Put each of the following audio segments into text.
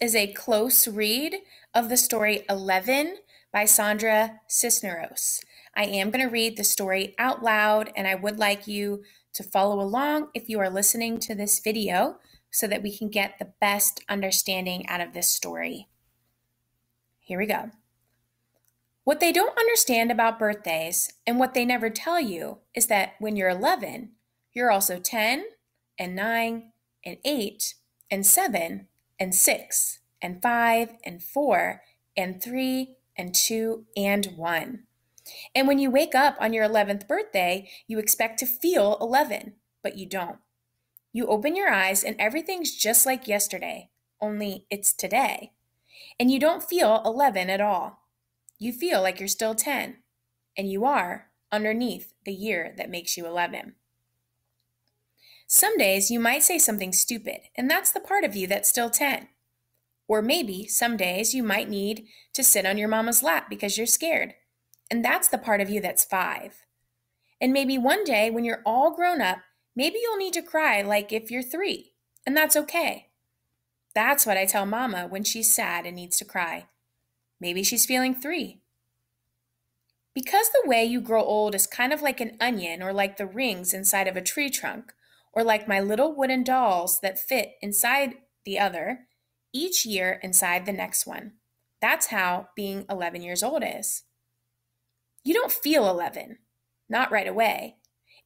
is a close read of the story 11 by Sandra Cisneros. I am going to read the story out loud, and I would like you to follow along if you are listening to this video so that we can get the best understanding out of this story. Here we go. What they don't understand about birthdays and what they never tell you is that when you're 11, you're also 10 and 9 and 8 and 7 and 6 and 5 and 4 and 3 and 2 and 1. And when you wake up on your 11th birthday, you expect to feel 11, but you don't. You open your eyes and everything's just like yesterday, only it's today. And you don't feel 11 at all. You feel like you're still 10, and you are underneath the year that makes you 11. Some days you might say something stupid, and that's the part of you that's still 10. Or maybe some days you might need to sit on your mama's lap because you're scared, and that's the part of you that's 5. And maybe one day when you're all grown up, maybe you'll need to cry like if you're 3, and that's okay. That's what I tell Mama when she's sad and needs to cry. Maybe she's feeling 3. Because the way you grow old is kind of like an onion or like the rings inside of a tree trunk, or like my little wooden dolls that fit inside the other, each year inside the next one. That's how being 11 years old is. You don't feel 11, not right away.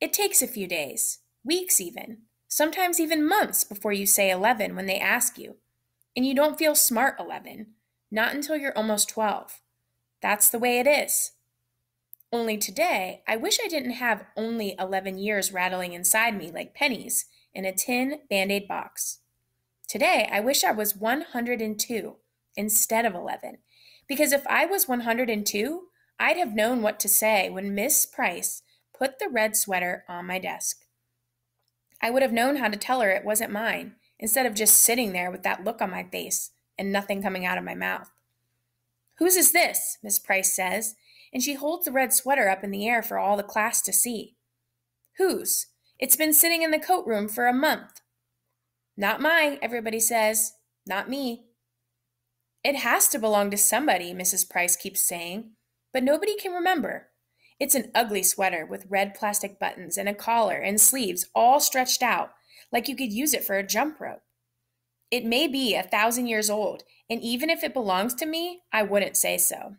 It takes a few days, weeks even, sometimes even months before you say 11 when they ask you. And you don't feel smart 11. Not until you're almost 12. That's the way it is. Only today, I wish I didn't have only 11 years rattling inside me like pennies in a tin Band-Aid box. Today, I wish I was 102 instead of 11, because if I was 102, I'd have known what to say when Miss Price put the red sweater on my desk. I would have known how to tell her it wasn't mine, instead of just sitting there with that look on my face and nothing coming out of my mouth. "Whose is this?" Miss Price says, and she holds the red sweater up in the air for all the class to see. "Whose? It's been sitting in the coat room for a month." "Not mine," everybody says. "Not me." "It has to belong to somebody," Mrs. Price keeps saying, but nobody can remember. It's an ugly sweater with red plastic buttons and a collar and sleeves all stretched out, like you could use it for a jump rope. It may be 1,000 years old, and even if it belongs to me, I wouldn't say so.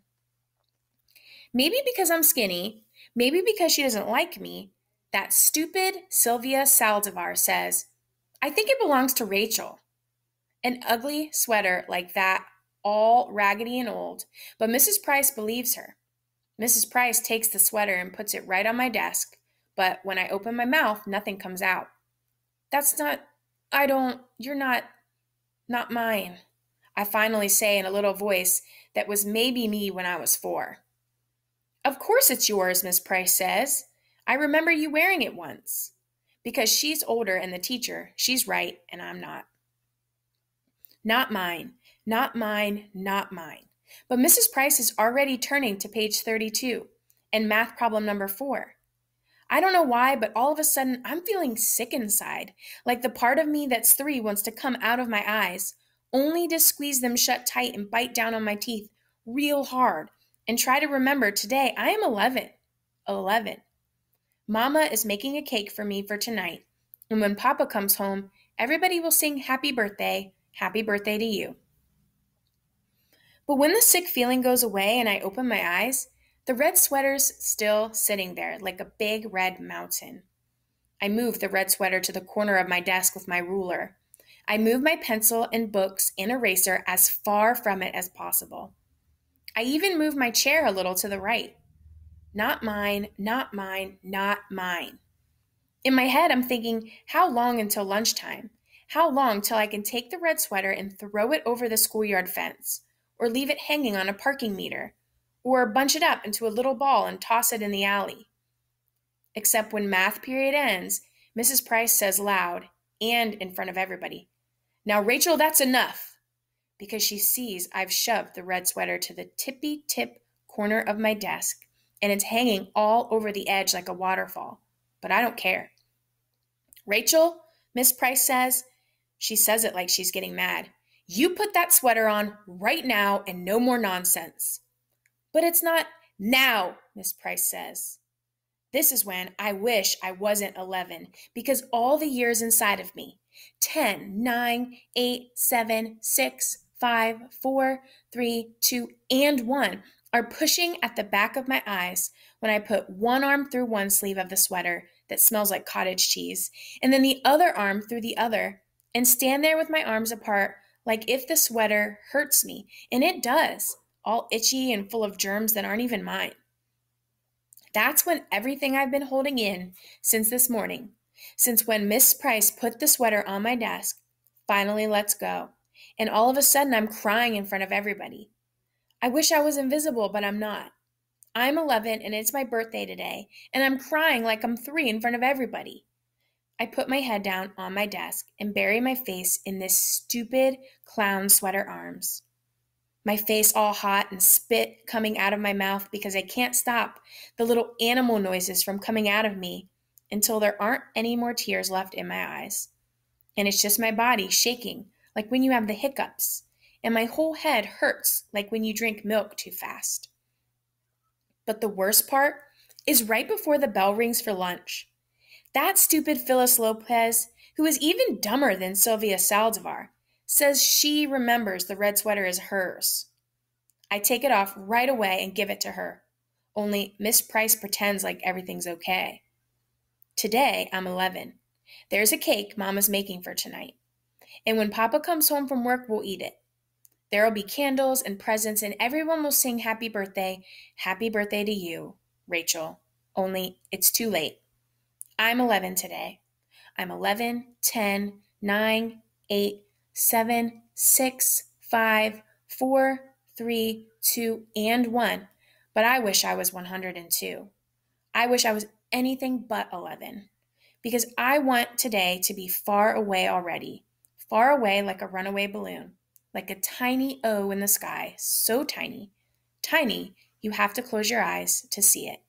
Maybe because I'm skinny, maybe because she doesn't like me, that stupid Sylvia Saldivar says, "I think it belongs to Rachel." An ugly sweater like that, all raggedy and old, but Mrs. Price believes her. Mrs. Price takes the sweater and puts it right on my desk, but when I open my mouth, nothing comes out. You're not mine," I finally say in a little voice that was maybe me when I was 4. "Of course it's yours," Miss Price says. "I remember you wearing it once." Because she's older and the teacher, she's right and I'm not. Not mine, not mine, not mine. But Mrs. Price is already turning to page 32 and math problem number 4. I don't know why, but all of a sudden I'm feeling sick inside, like the part of me that's 3 wants to come out of my eyes, only to squeeze them shut tight and bite down on my teeth real hard and try to remember today I am 11. 11. Mama is making a cake for me for tonight, and when Papa comes home, everybody will sing happy birthday to you. But when the sick feeling goes away and I open my eyes, the red sweater's still sitting there like a big red mountain. I move the red sweater to the corner of my desk with my ruler. I move my pencil and books and eraser as far from it as possible. I even move my chair a little to the right. Not mine, not mine, not mine. In my head, I'm thinking, how long until lunchtime? How long till I can take the red sweater and throw it over the schoolyard fence, or leave it hanging on a parking meter, or bunch it up into a little ball and toss it in the alley? Except when math period ends, Mrs. Price says loud, and in front of everybody, "Now, Rachel, that's enough," because she sees I've shoved the red sweater to the tippy-tip corner of my desk, and it's hanging all over the edge like a waterfall, but I don't care. "Rachel," Miss Price says, she says it like she's getting mad, You put that sweater on right now and no more nonsense. But it's not now, Miss Price says. This is when I wish I wasn't 11 because all the years inside of me 10, 9, 8, 7, 6, 5, 4, 3, 2, and 1 are pushing at the back of my eyes when I put one arm through one sleeve of the sweater that smells like cottage cheese and then the other arm through the other and stand there with my arms apart like if the sweater hurts me. And it does, all itchy and full of germs that aren't even mine. That's when everything I've been holding in since this morning, since when Miss Price put the sweater on my desk, finally lets go. And all of a sudden, I'm crying in front of everybody. I wish I was invisible, but I'm not. I'm 11 and it's my birthday today, and I'm crying like I'm 3 in front of everybody. I put my head down on my desk and bury my face in this stupid clown sweater arms. My face all hot and spit coming out of my mouth because I can't stop the little animal noises from coming out of me until there aren't any more tears left in my eyes. And it's just my body shaking like when you have the hiccups, and my whole head hurts like when you drink milk too fast. But the worst part is right before the bell rings for lunch. That stupid Phyllis Lopez, who is even dumber than Sylvia Saldivar, says she remembers the red sweater is hers. I take it off right away and give it to her. Only Miss Price pretends like everything's okay. Today, I'm 11. There's a cake Mama's making for tonight. And when Papa comes home from work, we'll eat it. There'll be candles and presents, and everyone will sing happy birthday to you, Rachel. Only it's too late. I'm 11 today. I'm 11, 10, 9, 8, 7, 6, 5, 4, 3, 2, and 1. But I wish I was 102. I wish I was anything but 11. Because I want today to be far away already. Far away like a runaway balloon. Like a tiny O in the sky. So tiny. Tiny, you have to close your eyes to see it.